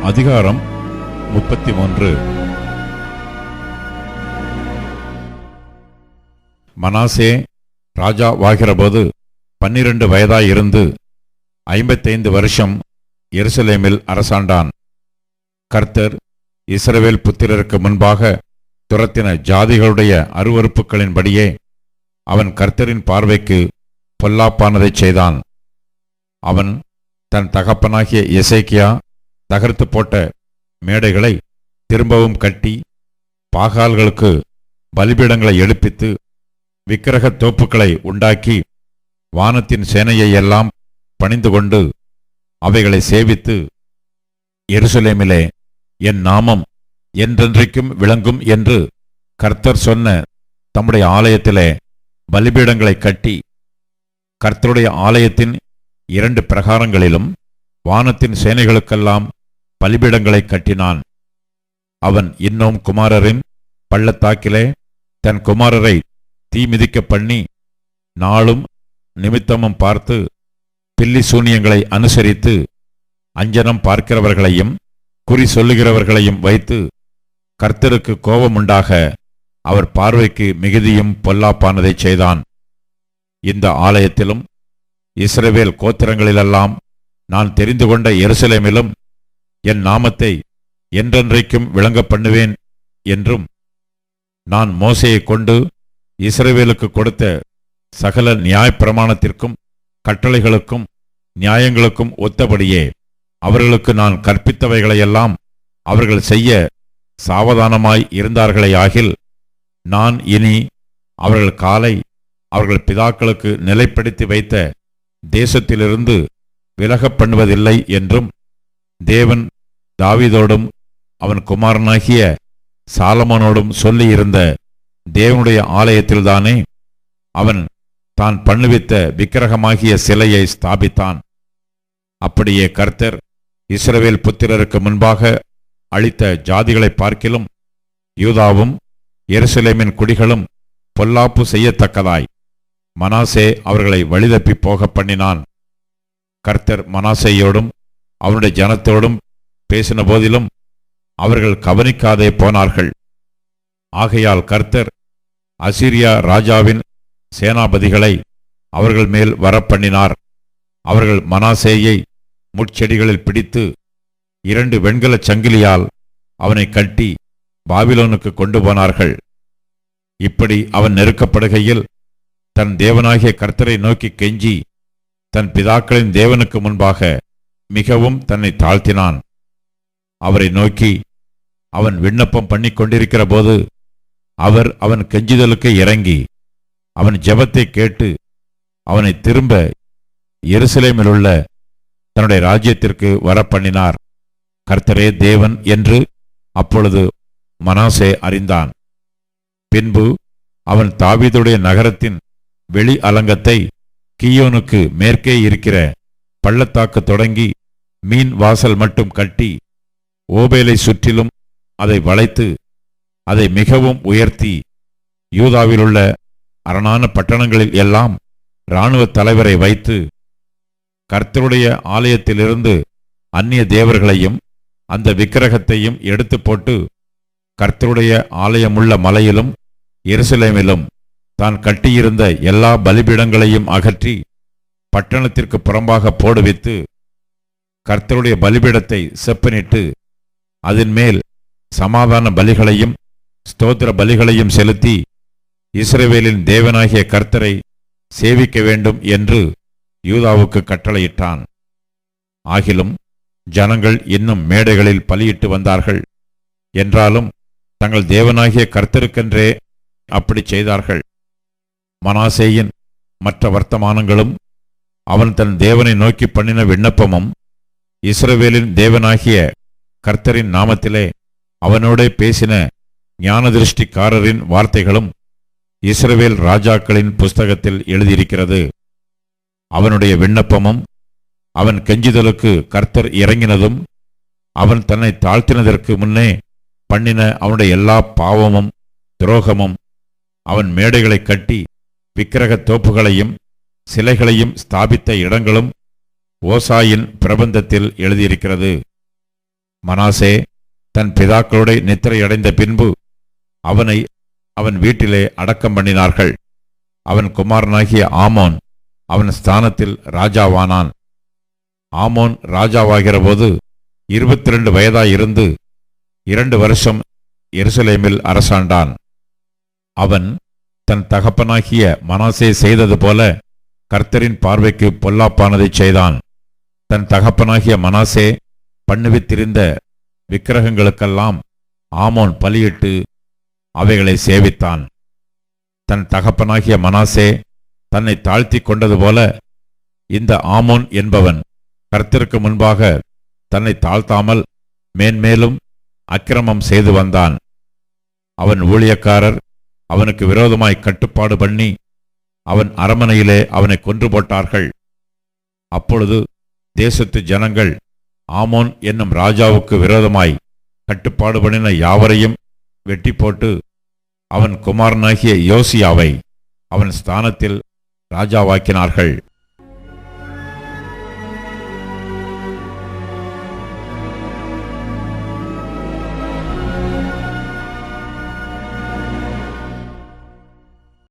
அதிகாரம் 33. மனாசே ராஜாவாகிறபோது 12 வயதாயிருந்து 55 வருஷம் எருசலேமில் அரசாண்டான். கர்த்தர் இஸ்ரவேல் புத்திரருக்கு முன்பாக துரத்தின ஜாதிகளுடைய அருவருப்புகளின்படியே அவன் கர்த்தரின் பார்வைக்கு பொல்லாப்பானதைச் செய்தான். அவன் தன் தகப்பனாகிய எசேக்கியா தகர்த்து போட்ட மேடைகளை திரும்பவும் கட்டி, பாகால்களுக்கு பலிபீடங்களை எடுப்பித்து, விக்கிரகத் தோப்புக்களை உண்டாக்கி, வானத்தின் சேனையை எல்லாம் பணிந்து கொண்டு அவைகளை சேவித்து, எருசலேமிலே என் நாமம் என்றென்றைக்கும் விளங்கும் என்று கர்த்தர் சொன்ன தம்முடைய ஆலயத்திலே பலிபீடங்களை கட்டி, கர்த்தருடைய ஆலயத்தின் 2 பிரகாரங்களிலும் வானத்தின் சேனைகளுக்கெல்லாம் பலிபீடங்களை கட்டினான். அவன் இன்னும் குமாரரின் பள்ளத்தாக்கிலே தன் குமாரரை தீ மிதிக்க பண்ணி, நாளும் நிமித்தமும் பார்த்து பில்லி சூனியங்களை அனுசரித்து அஞ்சனம் பார்க்கிறவர்களையும் குறி சொல்லுகிறவர்களையும் வைத்து கர்த்தருக்கு கோபமுண்டாக அவர் பார்வைக்கு மிகுதியும் பொல்லாப்பானதைச் செய்தான். இந்த ஆலயத்திலும் இஸ்ரவேல் கோத்திரங்களிலெல்லாம் நான் தெரிந்து கொண்ட எருசலேமிலும் என் நாமத்தை என்றென்றைக்கும் விளங்க பண்ணுவேன் என்றும், நான் மோசேயை கொண்டு இஸ்ரவேலுக்கு கொடுத்த சகல நியாயப்பிரமாணத்திற்கும் கட்டளைகளுக்கும் நியாயங்களுக்கும் ஒத்தபடியே அவர்களுக்கு நான் கற்பித்தவைகளையெல்லாம் அவர்கள் செய்ய சாவதானமாய் இருந்தார்களேயாகில், நான் இனி அவர்கள் காலை அவர்கள் பிதாக்களுக்கு நிலைப்படுத்தி வைத்த தேசத்திலிருந்து விலகப் பண்ணுவதில்லை என்றும், தேவன் தாவீதோடும் அவன் குமாரனாகிய சாலமோனோடும் சொல்லியிருந்த தேவனுடைய ஆலயத்தில்தானே அவன் தான் பண்ணுவித்த விக்கிரகமாகிய சிலையை ஸ்தாபித்தான். அப்படியே கர்த்தர் இஸ்ரவேல் புத்திரருக்கு முன்பாக அளித்த ஜாதிகளை பார்க்கிலும் யூதாவும் எருசலேமின் குடிகளும் பொல்லாப்பு செய்யத்தக்கதாய் மனாசே அவர்களை வழிதப்பி போக பண்ணினான். கர்த்தர் மனாசேயோடும் அவனுடைய ஜனத்தோடும் பேசின போதிலும் அவர்கள் கவனிக்காதே போனார்கள். ஆகையால் கர்த்தர் அசீரியா ராஜாவின் சேனாபதிகளை அவர்கள் மேல் வரப்பண்ணினார். அவர்கள் மனாசேயை முட்செடிகளில் பிடித்து 2 வெண்கலச் சங்கிலியால் அவனை கட்டி பாபிலோனுக்கு கொண்டு போனார்கள். இப்படி அவன் நெருக்கப்படுகையில் தன் தேவனாகிய கர்த்தரை நோக்கி கெஞ்சி தன் பிதாக்களின் தேவனுக்கு முன்பாக மிகவும் தன்னை தாழ்த்தினான். அவரை நோக்கி அவன் விண்ணப்பம் பண்ணி கொண்டிருக்கிற போது அவர் அவன் கெஞ்சுதலுக்கு இறங்கி அவன் ஜெபத்தை கேட்டு அவனை திரும்ப எருசலேமிலுள்ள தன்னுடைய ராஜ்யத்திற்கு வரப்பண்ணினார். கர்த்தரே தேவன் என்று அப்பொழுது மனாசே அறிந்தான். பின்பு அவன் தாவீதுடைய நகரத்தின் வெளி அலங்கத்தை கீயோனுக்கு மேற்கே இருக்கிற பள்ளத்தாக்கு தொடங்கி மீன் வாசல் மட்டும் கட்டி, ஓபேலை சுற்றிலும் அதை வளைத்து அதை மிகவும் உயர்த்தி, யூதாவிலுள்ள அரணான பட்டணங்களில் எல்லாம் இராணுவ தலைவரை வைத்து, கர்த்தருடைய ஆலயத்திலிருந்து அந்நிய தேவர்களையும் அந்த விக்கிரகத்தையும் எடுத்து போட்டு, கர்த்தருடைய ஆலயமுள்ள மலையிலும் எருசலேமிலும் தான் கட்டியிருந்த எல்லா பலிபீடங்களையும் அகற்றி பட்டணத்திற்கு புறம்பாக போடுவித்து, கர்த்தருடைய பலிபீடத்தை செப்பனிட்டு அதன் மேல் சமாதான பலிகளையும் ஸ்தோத்திர பலிகளையும் செலுத்தி இஸ்ரவேலின் தேவனாகிய கர்த்தரை சேவிக்க வேண்டும் என்று யூதாவுக்கு கட்டளையிட்டான். ஆகிலும் ஜனங்கள் இன்னும் மேடைகளில் பலியிட்டு வந்தார்கள். என்றாலும் தங்கள் தேவனாகிய கர்த்தருக்கென்றே அப்படி செய்தார்கள். மனாசேயின் மற்ற வர்த்தமானங்களும் அவன் தன் தேவனை நோக்கி பண்ணின விண்ணப்பமும் இஸ்ரவேலின் தேவனாகிய கர்த்தரின் நாமத்திலே அவனோடே பேசின ஞானதிருஷ்டிக்காரரின் வார்த்தைகளும் இஸ்ரவேல் ராஜாக்களின் புஸ்தகத்தில் எழுதியிருக்கிறது. அவனுடைய விண்ணப்பமும் அவன் கெஞ்சுதலுக்கு கர்த்தர் இறங்கினதும் அவன் தன்னை தாழ்த்தினதற்கு முன்னே பண்ணின அவனுடைய எல்லா பாவமும் துரோகமும், அவன் மேடைகளை கட்டி விக்கிரகத் தோப்புகளையும் சிலைகளையும் ஸ்தாபித்த இடங்களும் ஓசாயின் பிரபந்தத்தில் எழுதியிருக்கிறது. மனாசே தன் பிதாக்களோட நித்திரையடைந்த பின்பு அவனை அவன் வீட்டிலே அடக்கம் பண்ணினார்கள். அவன் குமாரனாகிய ஆமோன் அவன் ஸ்தானத்தில் ராஜாவானான். ஆமோன் ராஜாவாகிற போது 22 வயதாயிருந்து 2 வருஷம் எருசலேமில் அரசாண்டான். அவன் தன் தகப்பனாகிய மனாசே செய்தது போல கர்த்தரின் பார்வைக்கு பொல்லாப்பானதைச் செய்தான். தன் தகப்பனாகிய மனாசே பண்ணுவித்திருந்த விக்கிரகங்களுக்கெல்லாம் ஆமோன் பலியிட்டு அவைகளை சேவித்தான். தன் தகப்பனாகிய மனாசே தன்னை தாழ்த்தி கொண்டது போல இந்த ஆமோன் என்பவன் கர்த்தருக்கு முன்பாக தன்னை தாழ்த்தாமல் மேன்மேலும் அக்கிரமம் செய்து வந்தான். அவன் ஊழியக்காரர் அவனுக்கு விரோதமாய் கட்டுப்பாடு பண்ணி அவன் அரமனையிலே அவனை கொன்று போட்டார்கள். அப்பொழுது தேசத்து ஜனங்கள் ஆமோன் என்னும் ராஜாவுக்கு விரோதமாய் கட்டுப்பாடு பண்ணின யாவரையும் வெட்டி போட்டு அவன் குமாரனாகிய யோசியாவை அவன் ஸ்தானத்தில் ராஜாவாக்கினார்கள்.